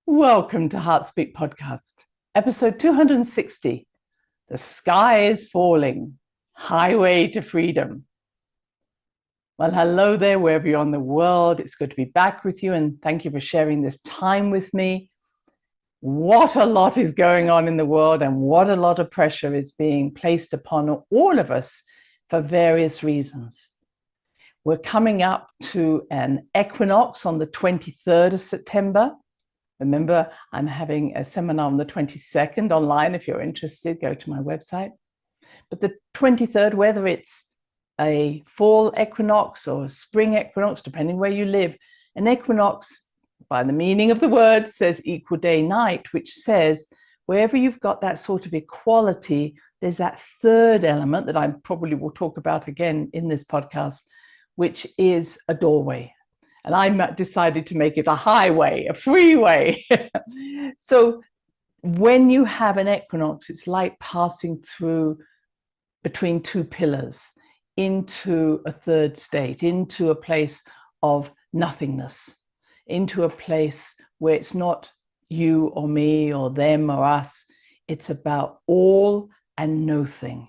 Welcome to Heartspeak Podcast, episode 260. The sky is falling, highway to freedom. Well, hello there, wherever you're in the world. It's good to be back with you, and thank you for sharing this time with me. What a lot is going on in the world, and what a lot of pressure is being placed upon all of us for various reasons. We're coming up to an equinox on the 23rd of September. Remember, I'm having a seminar on the 22nd online. If you're interested, go to my website. But the 23rd, whether it's a fall equinox or a spring equinox, depending where you live, an equinox, by the meaning of the word, says equal day night, which says wherever you've got that sort of equality, there's that third element that I probably will talk about again in this podcast, which is a doorway. And I decided to make it a highway, a freeway. So when you have an equinox, it's like passing through between two pillars into a third state, into a place of nothingness, into a place where it's not you or me or them or us. It's about all and nothing.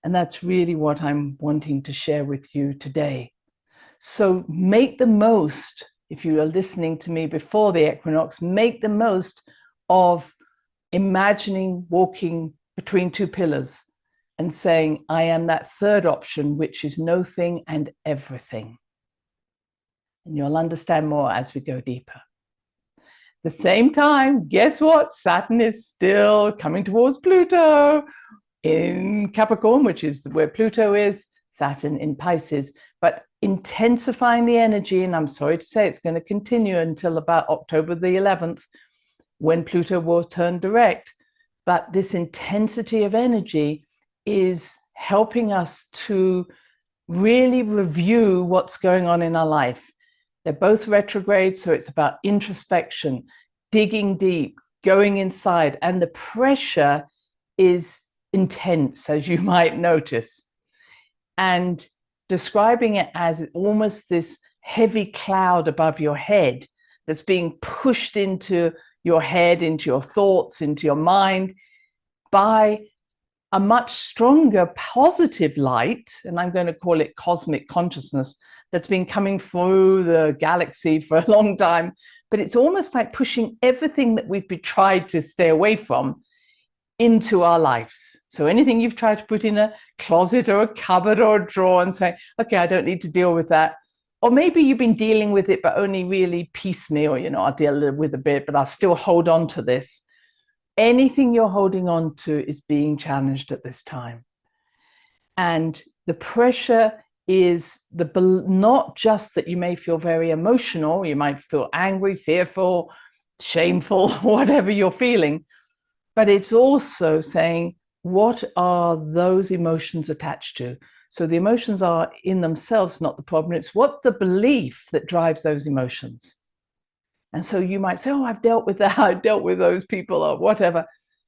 And that's really what I'm wanting to share with you today. So make the most, if you are listening to me before the equinox, make the most of imagining walking between two pillars and saying, I am that third option, which is nothing and everything. And you'll understand more as we go deeper. At the same time, guess what? Saturn is still coming towards Pluto in Capricorn, which is where Pluto is, Saturn in Pisces, but intensifying the energy. And I'm sorry to say it's going to continue until about October the 11th, when Pluto will turn direct. But this intensity of energy is helping us to really review what's going on in our life. They're both retrograde, so it's about introspection, digging deep, going inside, and the pressure is intense, as you might notice. And describing it as almost this heavy cloud above your head that's being pushed into your head, into your thoughts, into your mind by a much stronger positive light, and I'm going to call it cosmic consciousness, that's been coming through the galaxy for a long time. But it's almost like pushing everything that we've tried to stay away from into our lives. So anything you've tried to put in a closet or a cupboard or a drawer and say, okay, I don't need to deal with that. Or maybe you've been dealing with it, but only really piecemeal, I'll deal with a bit, but I'll still hold on to this. Anything you're holding on to is being challenged at this time. And the pressure is not just that you may feel very emotional, you might feel angry, fearful, shameful, whatever you're feeling, but it's also saying, what are those emotions attached to? So the emotions are in themselves not the problem. It's what the belief that drives those emotions. And so you might say, oh, I've dealt with that. I've dealt with those people or whatever.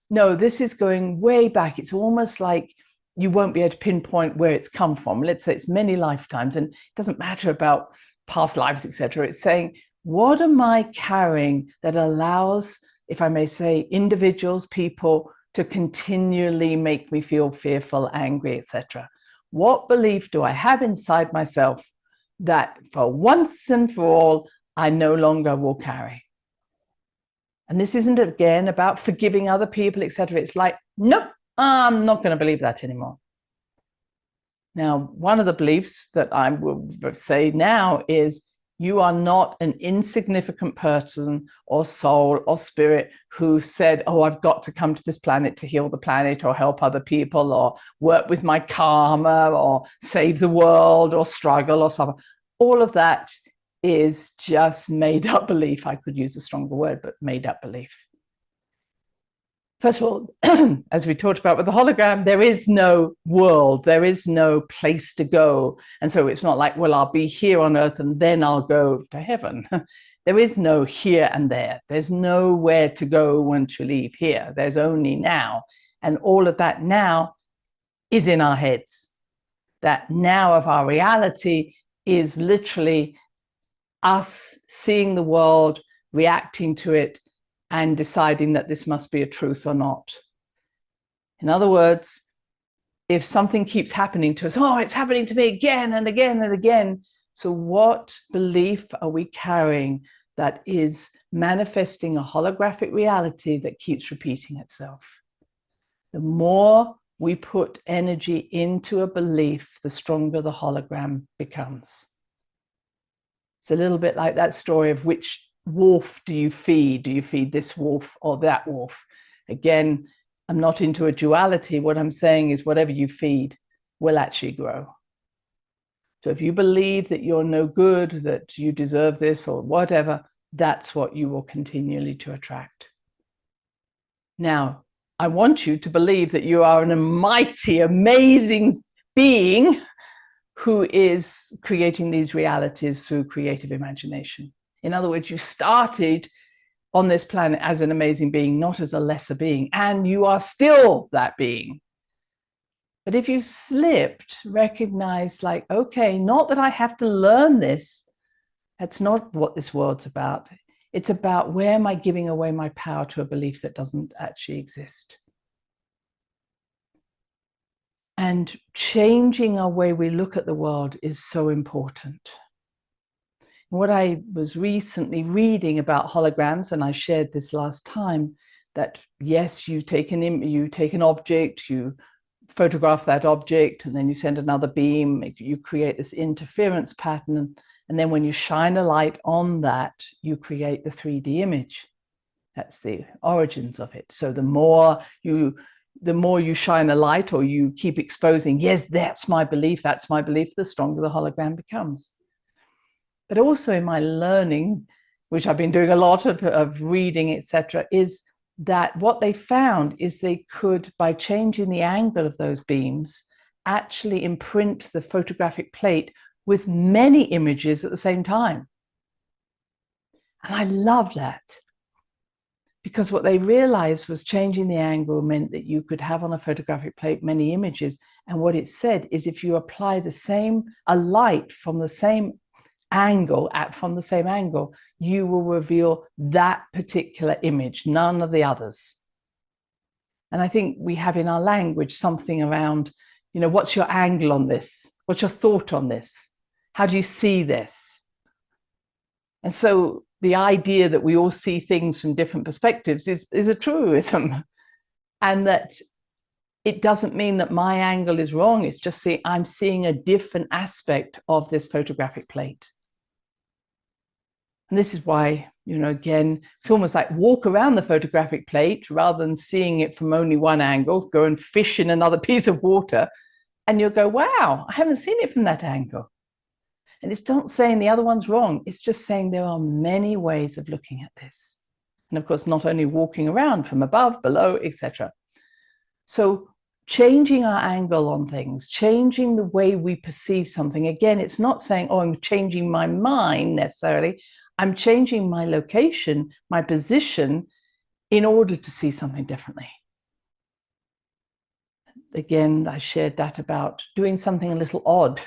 No, this is going way back. It's almost like you won't be able to pinpoint where it's come from. Let's say it's many lifetimes, and it doesn't matter about past lives, etc. It's saying, what am I carrying that allows, if I may say, individuals, people to continually make me feel fearful, angry, etc. What belief do I have inside myself that for once and for all, I no longer will carry? And this isn't, again, about forgiving other people, etc. It's like, nope, I'm not going to believe that anymore. Now, one of the beliefs that I will say now is, you are not an insignificant person or soul or spirit who said, oh, I've got to come to this planet to heal the planet or help other people or work with my karma or save the world or struggle or something. All of that is just made up belief. I could use a stronger word, but made up belief. First of all, as we talked about with the hologram, there is no world, there is no place to go. And so it's not like, well, I'll be here on earth and then I'll go to heaven. There is no here and there. There's nowhere to go once you leave here. There's only now. And all of that now is in our heads. That now of our reality is literally us seeing the world reacting to it, and deciding that this must be a truth or not. In other words, if something keeps happening to us, oh, it's happening to me again and again and again. So what belief are we carrying that is manifesting a holographic reality that keeps repeating itself? The more we put energy into a belief, the stronger the hologram becomes. It's a little bit like that story of which wolf do you feed? Do you feed this wolf or that wolf? Again, I'm not into a duality. What I'm saying is whatever you feed will actually grow. So if you believe that you're no good, that you deserve this or whatever, that's what you will continually to attract. Now, I want you to believe that you are a mighty, amazing being who is creating these realities through creative imagination. In other words, you started on this planet as an amazing being, not as a lesser being, and you are still that being. But if you slipped, recognize like, okay, not that I have to learn this. That's not what this world's about. It's about where am I giving away my power to a belief that doesn't actually exist. And changing our way we look at the world is so important. What I was recently reading about holograms, and I shared this last time, that yes, you take an object, you photograph that object, and then you send another beam, you create this interference pattern, and then when you shine a light on that, you create the 3D image. That's the origins of it. So the more you shine a light or you keep exposing, yes, that's my belief, the stronger the hologram becomes. But also in my learning, which I've been doing a lot of reading, etc., is that what they found is they could, by changing the angle of those beams, actually imprint the photographic plate with many images at the same time. And I love that, because what they realized was changing the angle meant that you could have on a photographic plate many images. And what it said is if you apply a light from the same angle, you will reveal that particular image, none of the others. And I think we have in our language something around, what's your angle on this? What's your thought on this? How do you see this? And so the idea that we all see things from different perspectives is a truism. And that it doesn't mean that my angle is wrong. It's just I'm seeing a different aspect of this photographic plate. And this is why, again, it's almost like walk around the photographic plate rather than seeing it from only one angle, go and fish in another piece of water, and you'll go, wow, I haven't seen it from that angle. And it's not saying the other one's wrong. It's just saying there are many ways of looking at this. And of course, not only walking around from above, below, etc. So changing our angle on things, changing the way we perceive something. Again, it's not saying, oh, I'm changing my mind necessarily. I'm changing my location, my position, in order to see something differently. Again, I shared that about doing something a little odd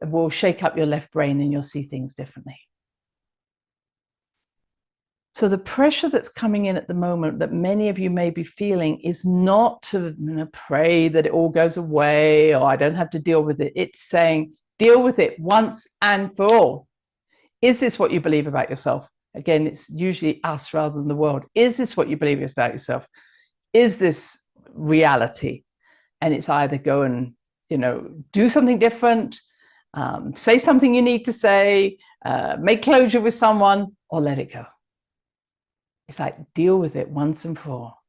will shake up your left brain and you'll see things differently. So the pressure that's coming in at the moment that many of you may be feeling is not to pray that it all goes away or I don't have to deal with it. It's saying, deal with it once and for all. Is this what you believe about yourself? Again, it's usually us rather than the world. Is this what you believe about yourself? Is this reality? And it's either go and, do something different, say something you need to say, make closure with someone, or let it go. It's like deal with it once and for all.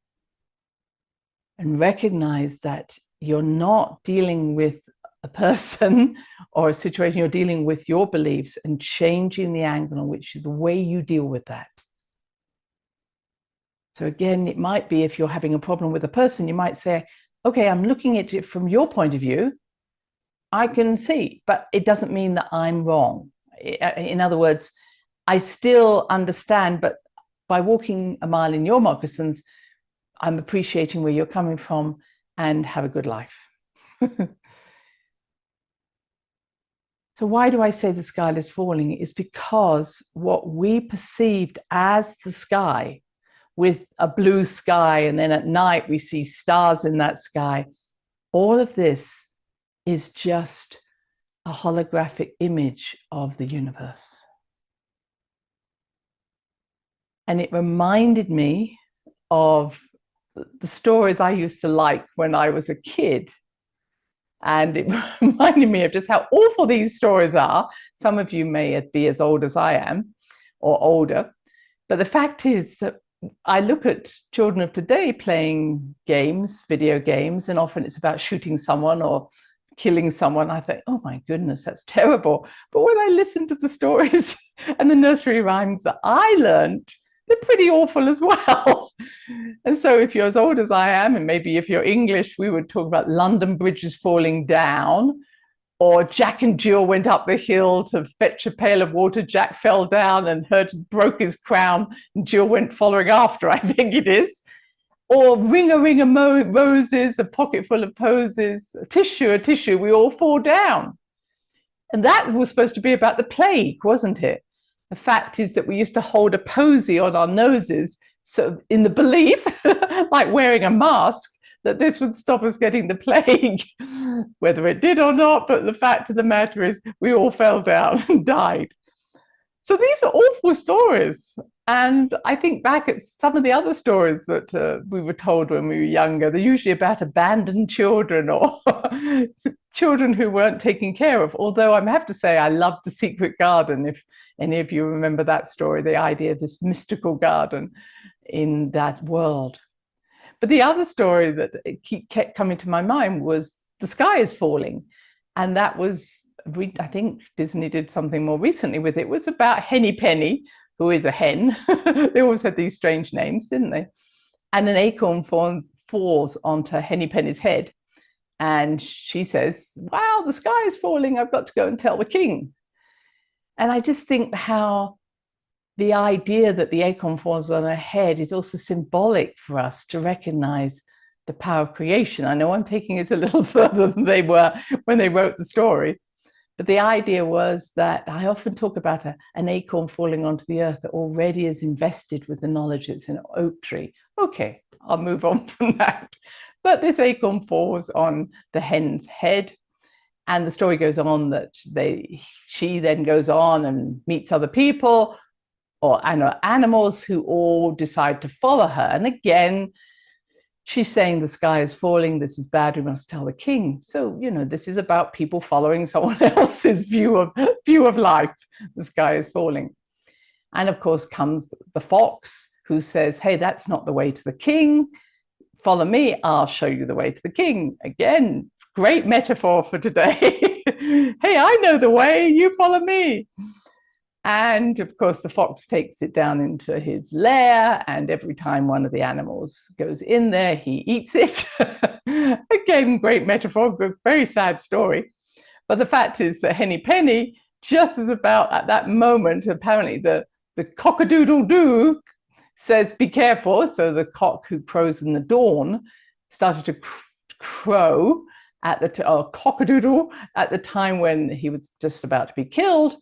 And recognize that you're not dealing with a person or a situation, you're dealing with your beliefs and changing the angle on which the way you deal with that. So again, it might be if you're having a problem with a person, you might say, okay, I'm looking at it from your point of view. I can see, but it doesn't mean that I'm wrong. In other words, I still understand, but by walking a mile in your moccasins, I'm appreciating where you're coming from and have a good life. So So why do I say the sky is falling? It's because what we perceived as the sky, with a blue sky, and then at night we see stars in that sky, all of this is just a holographic image of the universe. And it reminded me of the stories I used to like when I was a kid. And it reminded me of just how awful these stories are. Some of you may be as old as I am or older. But the fact is that I look at children of today playing games, video games, and often it's about shooting someone or killing someone. I think, oh my goodness, that's terrible. But when I listen to the stories and the nursery rhymes that I learned, they're pretty awful as well. And so if you're as old as I am, and maybe if you're English, we would talk about London bridges falling down, or Jack and Jill went up the hill to fetch a pail of water. Jack fell down and broke his crown, and Jill went following after, I think it is. Or ring a roses, a pocket full of posies, a tissue, we all fall down. And that was supposed to be about the plague, wasn't it? The fact is that we used to hold a posy on our noses, so in the belief, like wearing a mask, that this would stop us getting the plague, whether it did or not. But the fact of the matter is we all fell down and died. So these are awful stories. And I think back at some of the other stories that we were told when we were younger. They're usually about abandoned children or children who weren't taken care of. Although I have to say, I loved The Secret Garden. If any of you remember that story, the idea of this mystical garden in that world. But the other story that kept coming to my mind was The Sky is Falling. And that was, I think Disney did something more recently with it. It was about Henny Penny, who is a hen. They always had these strange names, didn't they? And an acorn falls onto Henny Penny's head. And she says, wow, the sky is falling. I've got to go and tell the king. And I just think how the idea that the acorn falls on her head is also symbolic for us to recognize the power of creation. I know I'm taking it a little further than they were when they wrote the story. But the idea was that I often talk about an acorn falling onto the earth that already is invested with the knowledge it's an oak tree. Okay, I'll move on from that. But this acorn falls on the hen's head. And the story goes on that she then goes on and meets other people or animals who all decide to follow her. And again, she's saying the sky is falling, this is bad, we must tell the king. So, this is about people following someone else's view of life. The sky is falling. And of course comes the fox who says, hey, that's not the way to the king. Follow me, I'll show you the way to the king. Again, great metaphor for today. Hey, I know the way, you follow me. And of course, the fox takes it down into his lair, and every time one of the animals goes in there, he eats it. Again, great metaphor, very sad story. But the fact is that Henny Penny, just as about at that moment, apparently the cock-a-doodle-doo says, be careful. So the cock who crows in the dawn started to crow at the cock-a-doodle at the time when he was just about to be killed.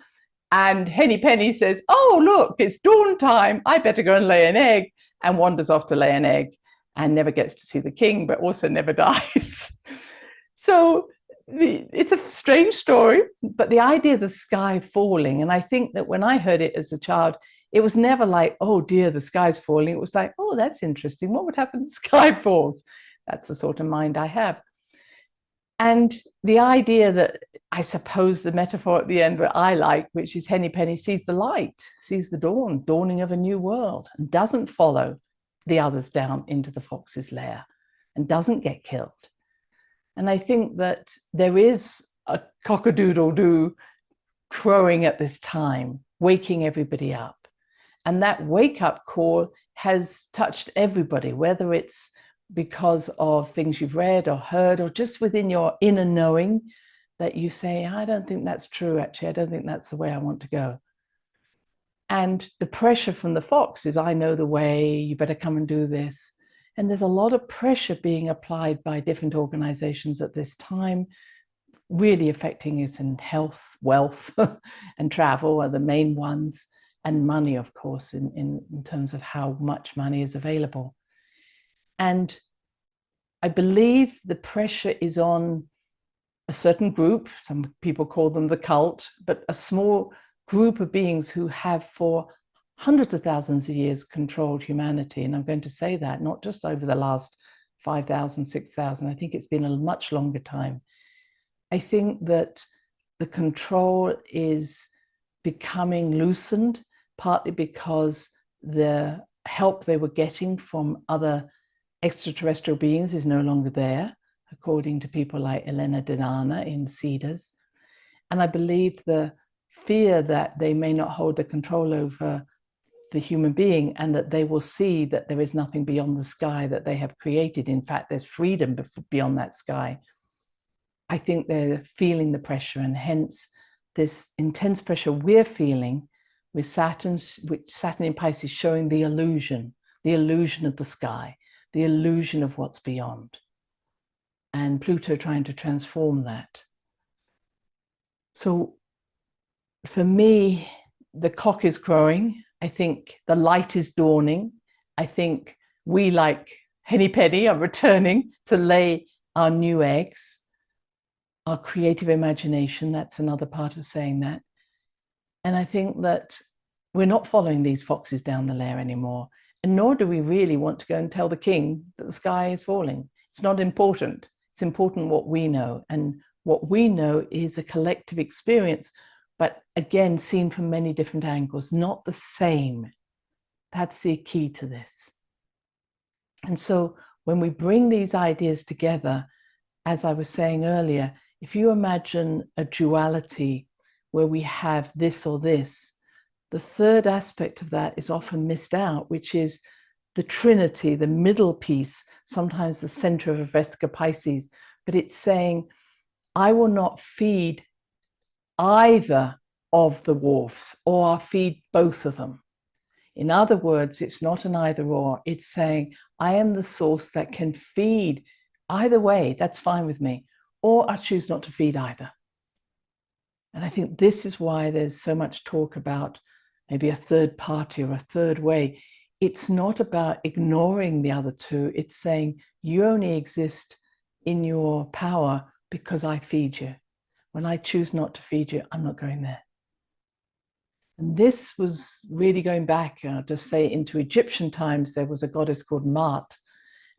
And Henny Penny says, oh, look, it's dawn time. I better go and lay an egg, and wanders off to lay an egg and never gets to see the king, but also never dies. So it's a strange story, but the idea of the sky falling, and I think that when I heard it as a child, it was never like, oh dear, the sky's falling. It was like, oh, that's interesting. What would happen if the sky falls? That's the sort of mind I have. And the idea that, I suppose the metaphor at the end that I like, which is Henny Penny sees the light, sees the dawning of a new world, and doesn't follow the others down into the fox's lair and doesn't get killed. And I think that there is a cock-a-doodle-doo crowing at this time, waking everybody up. And that wake-up call has touched everybody, whether it's because of things you've read or heard, or just within your inner knowing that you say, I don't think that's true, actually. I don't think that's the way I want to go. And the pressure from the fox is, I know the way, you better come and do this. And there's a lot of pressure being applied by different organizations at this time, really affecting us in health, wealth, and travel are the main ones, and money, of course, in terms of how much money is available. And I believe the pressure is on a certain group, some people call them the cult, but a small group of beings who have for hundreds of thousands of years controlled humanity. And I'm going to say that not just over the last 5,000, 6,000, I think it's been a much longer time. I think that the control is becoming loosened, partly because the help they were getting from other extraterrestrial beings is no longer there, according to people like Elena Danana in Cedars. And I believe the fear that they may not hold the control over the human being, and that they will see that there is nothing beyond the sky that they have created. In fact, there's freedom beyond that sky. I think they're feeling the pressure, and hence this intense pressure we're feeling with Saturn, which Saturn in Pisces showing the illusion of the sky, the illusion of what's beyond, and Pluto trying to transform that. So for me, the cock is crowing. I think the light is dawning. I think we, like Henny Penny, are returning to lay our new eggs. Our creative imagination, that's another part of saying that. And I think that we're not following these foxes down the lair anymore, and nor do we really want to go and tell the king that the sky is falling. It's not important. It's important what we know, and what we know is a collective experience, but again, seen from many different angles, not the same. That's the key to this. And so when we bring these ideas together, as I was saying earlier, if you imagine a duality where we have this or this, the third aspect of that is often missed out, which is the Trinity, the middle piece, sometimes the center of Avestica Pisces, but it's saying, I will not feed either of the wolves, or I'll feed both of them. In other words, it's not an either or, it's saying, I am the source that can feed either way, that's fine with me, or I choose not to feed either. And I think this is why there's so much talk about maybe a third party or a third way. It's not about ignoring the other two. It's saying you only exist in your power because I feed you. When I choose not to feed you, I'm not going there. And this was really going back, to say, into Egyptian times. There was a goddess called Maat.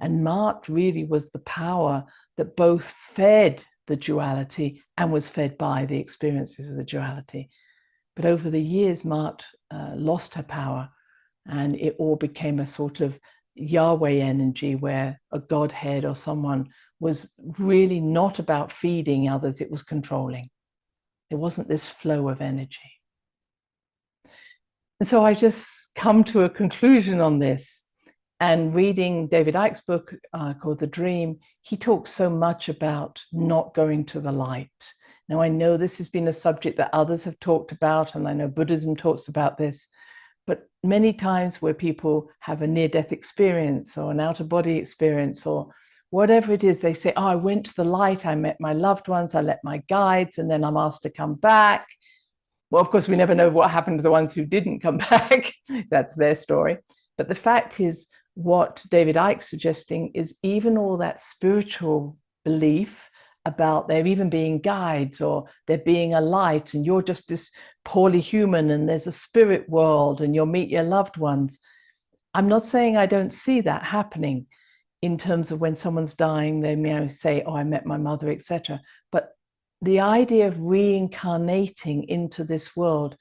And Maat really was the power that both fed the duality and was fed by the experiences of the duality. But over the years, Maat lost her power, and it all became a sort of Yahweh energy, where a godhead or someone was really not about feeding others, it was controlling. It wasn't this flow of energy. And so I just come to a conclusion on this. And reading David Icke's book called The Dream, he talks so much about not going to the light. Now, I know this has been a subject that others have talked about, and I know Buddhism talks about this, but many times where people have a near-death experience or an out-of-body experience or whatever it is, they say, oh, I went to the light, I met my loved ones, I met my guides, and then I'm asked to come back. Well, of course, we never know what happened to the ones who didn't come back. That's their story. But the fact is, what David Icke's suggesting is even all that spiritual belief about there even being guides or there being a light and you're just this poorly human and there's a spirit world and you'll meet your loved ones. I'm not saying I don't see that happening in terms of when someone's dying, they may say, oh, I met my mother, etc. But the idea of reincarnating into this world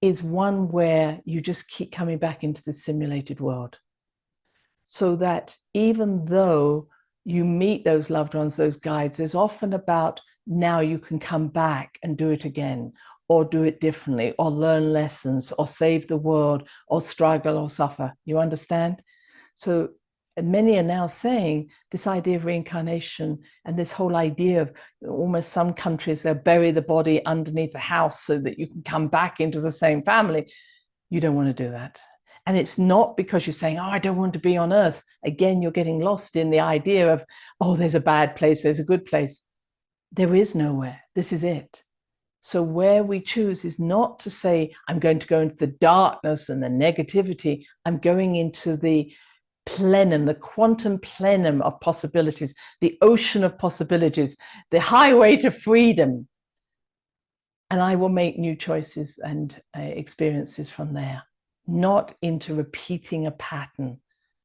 is one where you just keep coming back into the simulated world. So that even though you meet those loved ones, those guides, there's often about now you can come back and do it again, or do it differently, or learn lessons, or save the world, or struggle or suffer. You understand? So many are now saying this idea of reincarnation and this whole idea of almost some countries, they'll bury the body underneath the house so that you can come back into the same family. You don't want to do that. And it's not because you're saying, oh, I don't want to be on earth. Again, you're getting lost in the idea of, oh, there's a bad place, there's a good place. there is nowhere. This is it. So where we choose is not to say, I'm going to go into the darkness and the negativity. I'm going into the plenum, the quantum plenum of possibilities, the ocean of possibilities, the highway to freedom. And I will make new choices and experiences from there, not into repeating a pattern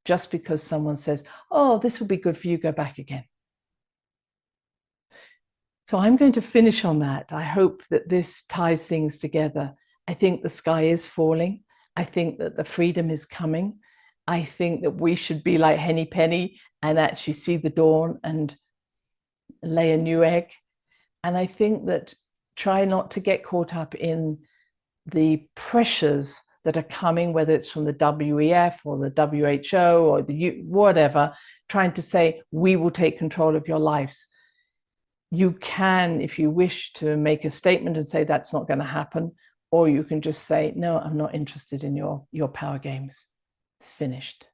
just because someone says, oh, this will be good for you, go back again. So I'm going to finish on that. I hope that this ties things together. I think the sky is falling. I think that the freedom is coming. I think that we should be like Henny Penny and actually see the dawn and lay a new egg. And I think that try not to get caught up in the pressures that are coming, whether it's from the WEF or the WHO or the whatever, trying to say, we will take control of your lives. You can, if you wish, to make a statement and say that's not going to happen, or you can just say, no, I'm not interested in your power games. It's finished.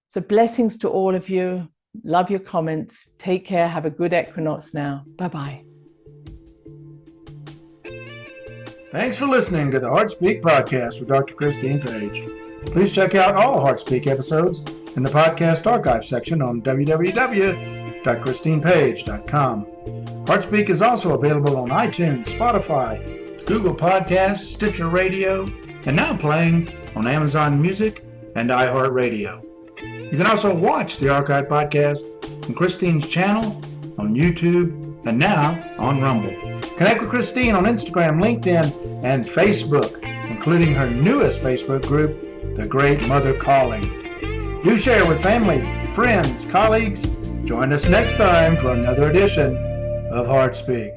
So blessings to all of you. Love your comments. Take care. Have a good equinox now. Bye-bye. Thanks for listening to the HeartSpeak podcast with Dr. Christine Page. Please check out all HeartSpeak episodes in the podcast archive section on www.christinepage.com. HeartSpeak is also available on iTunes, Spotify, Google Podcasts, Stitcher Radio, and now playing on Amazon Music and iHeart Radio. You can also watch the archive podcast on Christine's channel on YouTube and now on Rumble. Connect with Christine on Instagram, LinkedIn, and Facebook, including her newest Facebook group, The Great Mother Calling. Do share with family, friends, colleagues. Join us next time for another edition of HeartSpeak.